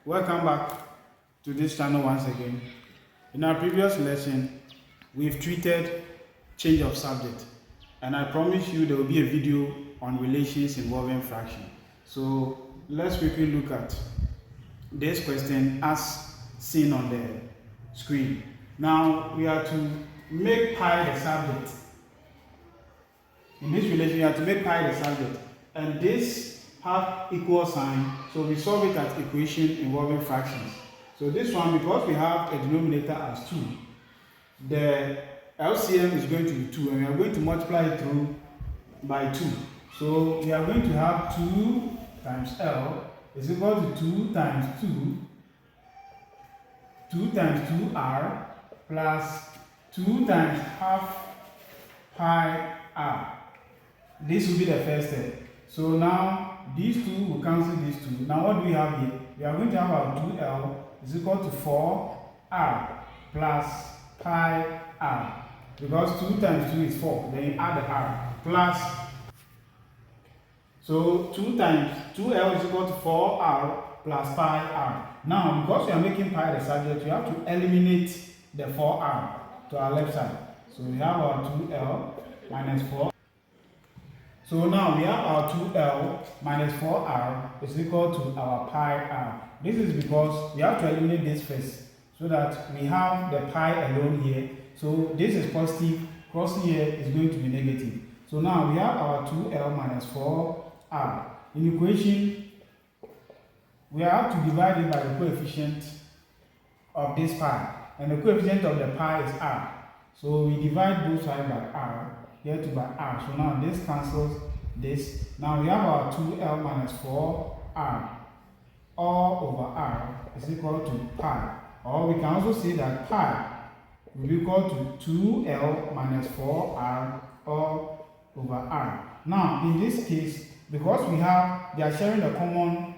Welcome back to this channel once again. In our previous lesson, we've treated change of subject, and I promise you there will be a video on relations involving fraction. So let's quickly look at this question as seen on the screen. Now we are to make pi the subject. In this relation, you have to make pi the subject, and this have equal sign, so we solve it as equation involving fractions. So this one, because we have a denominator as 2, the LCM is going to be 2, and we are going to multiply it through by 2. So we are going to have 2 times L is equal to 2 times 2 times 2R plus 2 times half pi R. This will be the first step. So now these two will cancel these two. Now what do we have here? We are going to have our 2L is equal to 4R plus pi R. Because 2 times 2 is 4. Then you add the R plus. So 2L is equal to 4R plus pi R. Now because we are making pi the subject, we have to eliminate the 4R to our left side. So we have our 2L minus 4. So now we have our 2L minus 4R is equal to our pi R. This is because we have to eliminate this first, so that we have the pi alone here. So this is positive, crossing here is going to be negative. So now we have our 2L minus 4R. In equation, we have to divide it by the coefficient of this pi. And the coefficient of the pi is R. So we divide both sides by R. Here to by R. So now this cancels this. Now we have our 2L minus 4R all over R is equal to pi. Or we can also say that pi will be equal to 2L minus 4R all over R. Now in this case, because they are sharing a common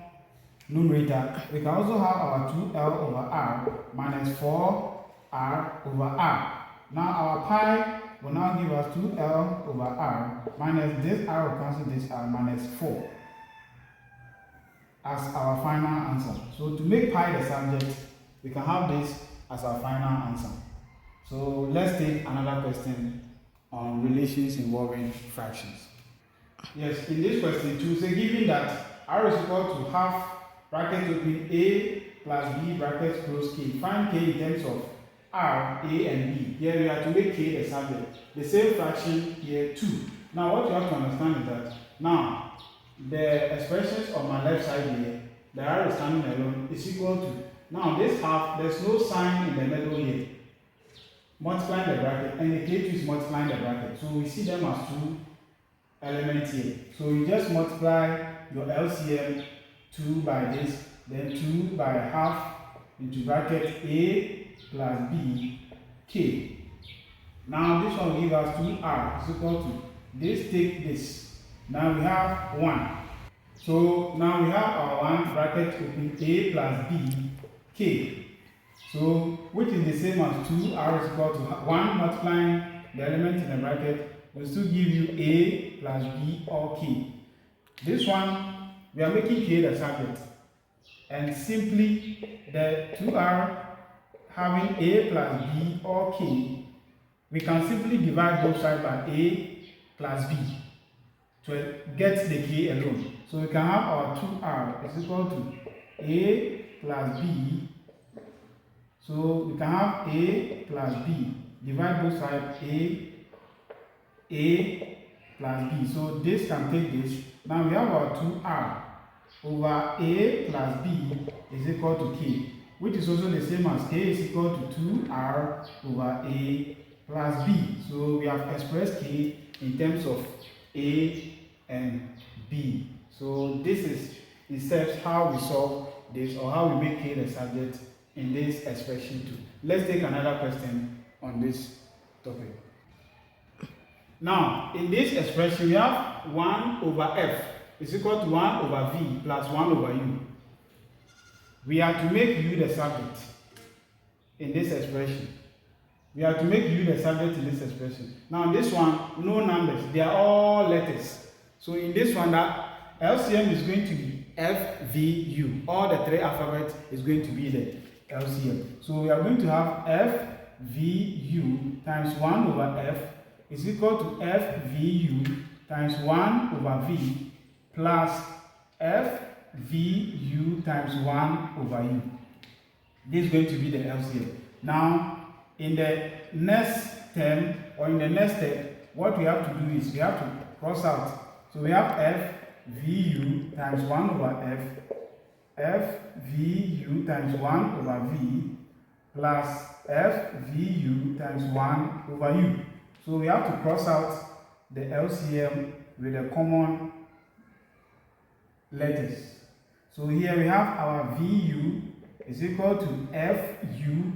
numerator, we can also have our 2L over R minus 4R over R. Now our pi will now give us 2L over R minus this R will cancel this R minus 4 as our final answer. So to make pi the subject, we can have this as our final answer. So let's take another question on relations involving fractions. Yes, in this question too, say given that R is equal to half bracket open A plus B bracket close K. Find K in terms of R, A, and B. Here we have to make K the subject. The same fraction here too. Now what you have to understand is that now the expressions on my left side here, the R is standing alone, is equal to, now this half, there's no sign in the middle here, multiplying the bracket, and the K2 is multiplying the bracket. So we see them as two elements here. So you just multiply your LCM 2 by this, then 2 by half into bracket A plus B, K. Now this one will give us 2R is equal to this, take this. Now we have 1. So now we have our 1 bracket open A plus B, K. So which is the same as 2R is equal to 1 multiplying the element in the bracket will still give you A plus B or K. This one we are making K the subject. And simply the 2R having A plus B or K, we can simply divide both sides by A plus B to get the K alone. So we can have our 2R is equal to A plus B. So we can have A plus B. Divide both sides A plus B. So this can take this. Now we have our 2R over A plus B is equal to K, which is also the same as K is equal to 2R over A plus B. So we have expressed K in terms of A and B. So this is in steps how we solve this, or how we make K the subject in this expression too. Let's take another question on this topic. Now in this expression we have 1 over F is equal to 1 over V plus 1 over U. We have to make U the subject in this expression. We have to make U the subject in this expression. Now this one, no numbers, they are all letters. So in this one, that LCM is going to be FVU. All the three alphabets is going to be the LCM. So we are going to have FVU times 1 over F is equal to FVU times 1 over V plus FVU times 1 over U. This is going to be the LCM. Now, in the next term or in the next step, what we have to do is we have to cross out. So we have FVU times 1 over FVU times 1 over V plus FVU times 1 over U. So we have to cross out the LCM with the common letters. So here we have our VU is equal to FU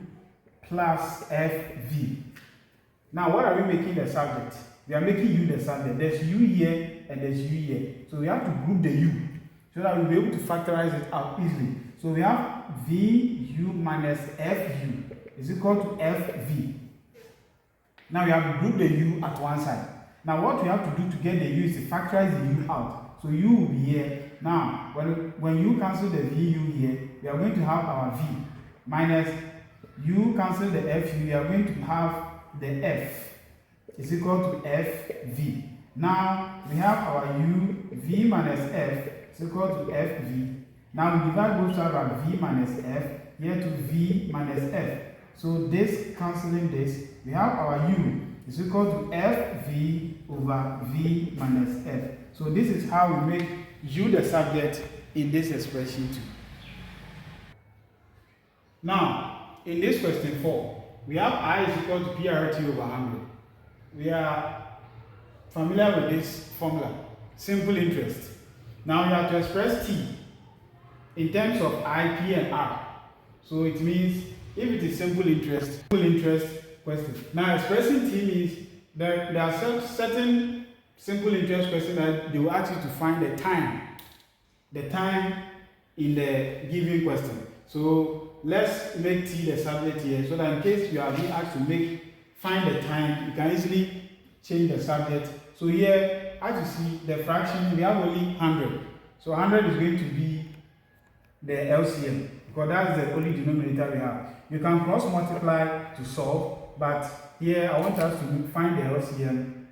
plus FV. Now what are we making the subject? We are making U the subject. There's U here and there's U here. So we have to group the U so that we'll be able to factorize it out easily. So we have VU minus FU is equal to FV. Now we have to group the U at one side. Now what we have to do to get the U is to factorize the U out. So U will be here. Now when U cancel the VU here, we are going to have our V minus U cancel the FU, we are going to have the F is equal to FV. Now we have our U, V minus F is equal to FV. Now we divide both sides by V minus F here to V minus F. So this cancelling this, we have our U is equal to FV over V minus F. So this is how we make U the subject in this expression too. Now, in this question 4, we have I is equal to PRT over 100. We are familiar with this formula, simple interest. Now you have to express T in terms of I, P, and R. So it means if it is simple interest question. Now expressing T means that there are certain simple interest questions that they will ask you to find the time in the given question. So let's make T the subject here so that in case you are being asked to find the time, you can easily change the subject. So here, as you see, the fraction, we have only 100. So 100 is going to be the LCM because that's the only denominator we have. You can cross multiply to solve, but here I want us to find the LCM.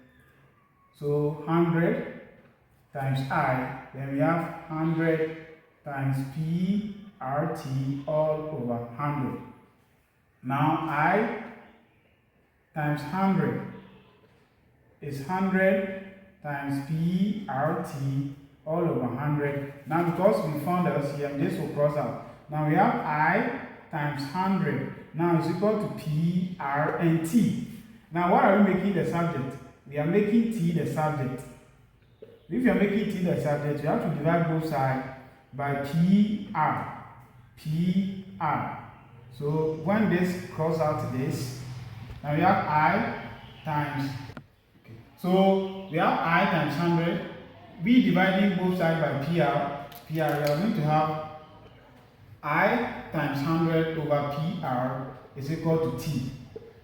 So 100 times I, then we have 100 times P RT all over 100. Now I times 100 is 100 times P RT all over 100. Now because we found the LCM, this will cross out. Now we have I times 100. Now is equal to P, R, and T. Now what are we making the subject? We are making T the subject. If you are making T the subject, you have to divide both sides by PR. PR. So when this cross out this, now we have I times. Okay. So we have I times 100. We dividing both sides by PR. We are going to have I times 100 over PR is equal to T,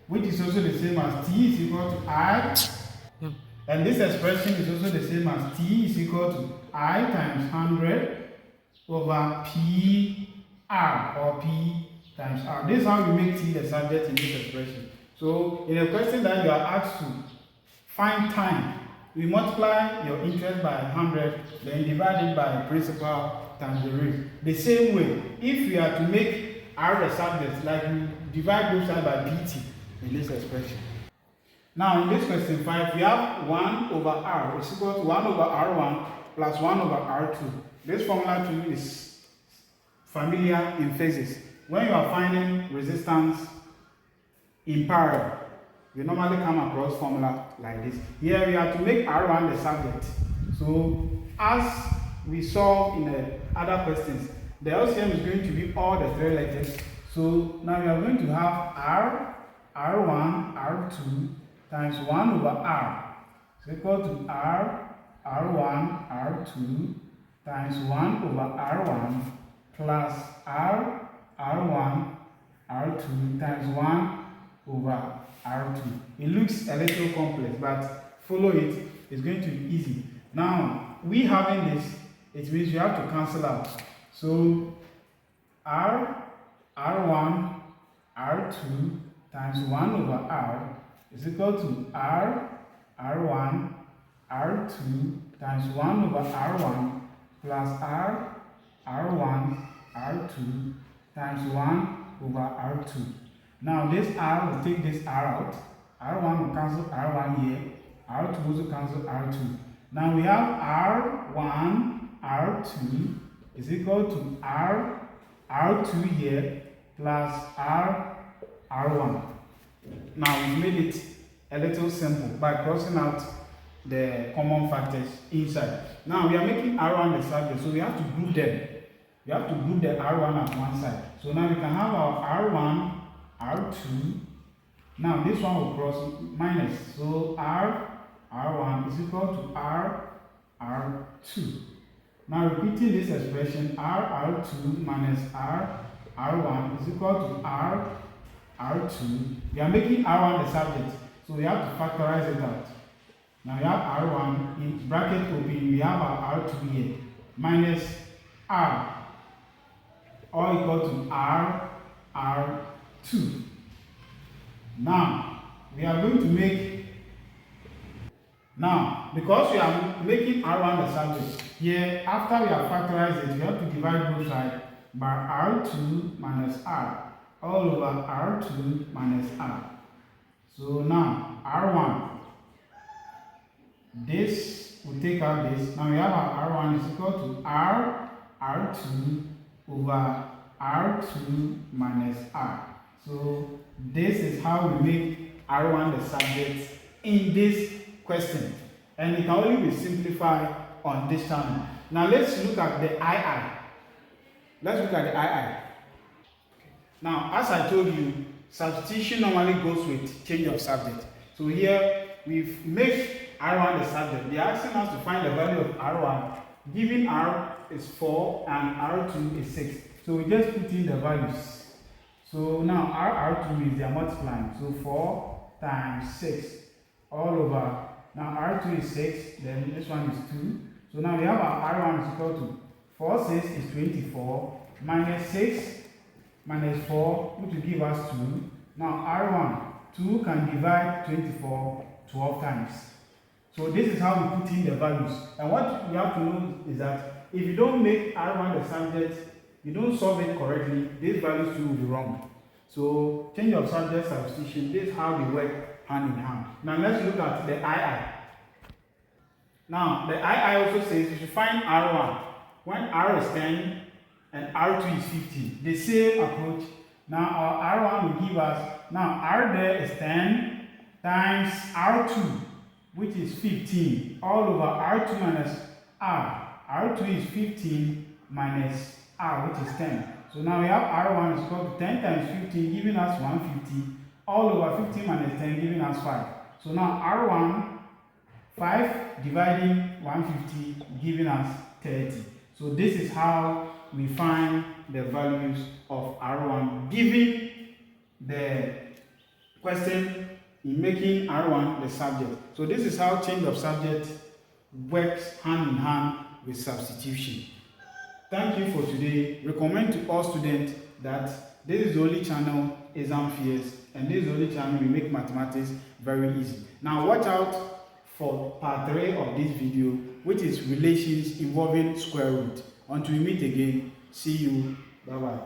which is also the same as T is equal to I. Yeah. And this expression is also the same as T is equal to I times 100 over PR or P times R. This is how we make T the subject in this expression. So in a question that you are asked to find time, we multiply your interest by 100, then divide it by principal times the rate. The same way, if we are to make R the subject, like we divide both sides by PT in this expression. Now in this question 5, we have 1 over R is equal to 1 over R1 plus 1 over R2. This formula to you is familiar in physics. When you are finding resistance in parallel, you normally come across formula like this. Here we have to make R1 the subject. So as we saw in the other questions, the LCM is going to be all the three letters. So now we are going to have R, R1, R2 times 1 over R. It's equal to R, R1, R2 times 1 over R1 plus R, R1, R2 times 1 over R2. It looks a little complex, but follow it. It's going to be easy. Now, we having this it means you have to cancel out. So R1, R2 times 1 over R is equal to R1, R2 times 1 over R1 plus R1, R2 times 1 over R2. Now this R will take this R out. R1 will cancel R1 here. R2 will cancel R2. Now we have R1, R2 is equal to R2 here plus R1. Now we made it a little simple by crossing out the common factors inside. Now we are making R1 the subject, so we have to group them. We have to group the R1 at one side. So now we can have our R1, R2. Now this one will cross minus. So R1 is equal to R2. Now repeating this expression, R2 minus R1 is equal to R2. We are making R1 the subject, so we have to factorize it out. Now we have R1 in bracket open, we have our R2 here, minus R, all equal to R2. Now we are going to make, now because we are making R1 the subject, here after we have factorized it, we have to divide both sides by R2 minus R, all over R2 minus R. So now R1, this will take out this. Now we have our R1 is equal to R2 over R2 minus R. So this is how we make R1 the subject in this question. And it can only be simplified on this channel. Now let's look at the II. Let's look at the II. Now, as I told you, substitution normally goes with change of subject. So here we've made R1 the subject. They are asking us to find the value of R1. Given R is 4 and R2 is 6. So we just put in the values. So now R2 means they are multiplying. So 4 times 6 all over. Now R2 is 6, then this one is 2. So now we have our R1 is equal to 4, 6 is 24, minus 6 minus 4, which will give us 2. Now R1, 2 can divide 24 12 times. So this is how we put in the values. And what you have to know is that if you don't make R1 the subject, you don't solve it correctly, these values too will be wrong. So change of subject substitution, this is how they work hand in hand. Now let's look at the II. Now the II also says you should find R1 when R is 10 and R2 is 50. The same approach. Now our R1 will give us, now R there is 10 times R2, which is 15, all over R2 minus R. R2 is 15 minus R, which is 10. So now we have R1 is equal to 10 times 15, giving us 150, all over 15 minus 10, giving us 5. So now R1, 5 dividing 150, giving us 30. So this is how we find the values of R1, given the question in making R1 the subject. So this is how change of subject works hand in hand with substitution. Thank you for today. Recommend to all students that this is the only channel Exam Fears, and this is the only channel we make mathematics very easy. Now watch out for part 3 of this video, which is relations involving square root. Until we meet again, see you. Bye bye.